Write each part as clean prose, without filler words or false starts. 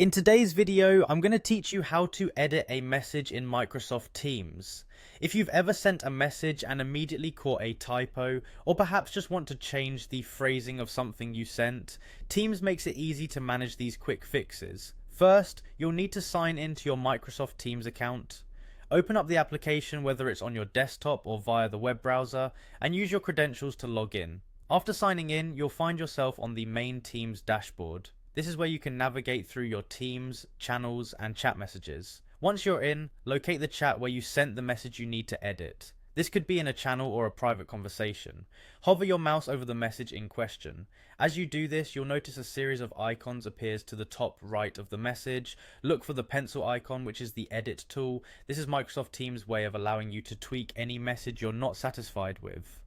In today's video, I'm going to teach you how to edit a message in Microsoft Teams. If you've ever sent a message and immediately caught a typo, or perhaps just want to change the phrasing of something you sent, Teams makes it easy to manage these quick fixes. First, you'll need to sign into your Microsoft Teams account. Open up the application whether it's on your desktop or via the web browser, and use your credentials to log in. After signing in, you'll find yourself on the main Teams dashboard. This is where you can navigate through your Teams, channels, and chat messages. Once you're in, locate the chat where you sent the message you need to edit. This could be in a channel or a private conversation. Hover your mouse over the message in question. As you do this, you'll notice a series of icons appears to the top right of the message. Look for the pencil icon, which is the edit tool. This is Microsoft Teams' way of allowing you to tweak any message you're not satisfied with.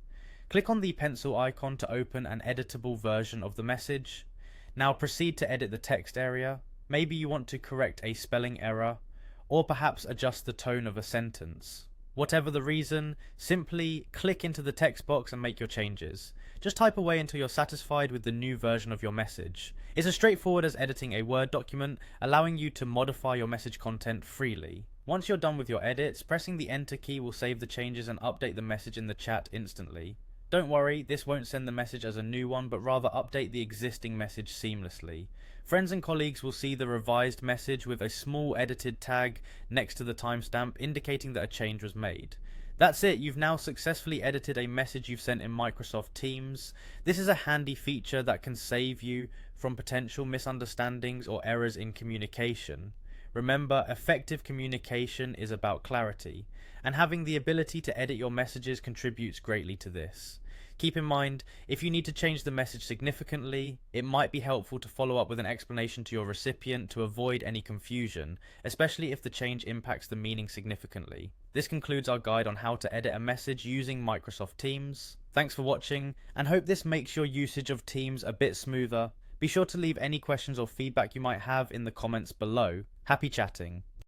Click on the pencil icon to open an editable version of the message. Now proceed to edit the text area. Maybe you want to correct a spelling error, or perhaps adjust the tone of a sentence. Whatever the reason, simply click into the text box and make your changes. Just type away until you're satisfied with the new version of your message. It's as straightforward as editing a Word document, allowing you to modify your message content freely. Once you're done with your edits, pressing the Enter key will save the changes and update the message in the chat instantly. Don't worry, this won't send the message as a new one, but rather update the existing message seamlessly. Friends and colleagues will see the revised message with a small edited tag next to the timestamp indicating that a change was made. That's it, you've now successfully edited a message you've sent in Microsoft Teams. This is a handy feature that can save you from potential misunderstandings or errors in communication. Remember, effective communication is about clarity, and having the ability to edit your messages contributes greatly to this. Keep in mind, if you need to change the message significantly, it might be helpful to follow up with an explanation to your recipient to avoid any confusion, especially if the change impacts the meaning significantly. This concludes our guide on how to edit a message using Microsoft Teams. Thanks for watching, and hope this makes your usage of Teams a bit smoother. Be sure to leave any questions or feedback you might have in the comments below. Happy chatting.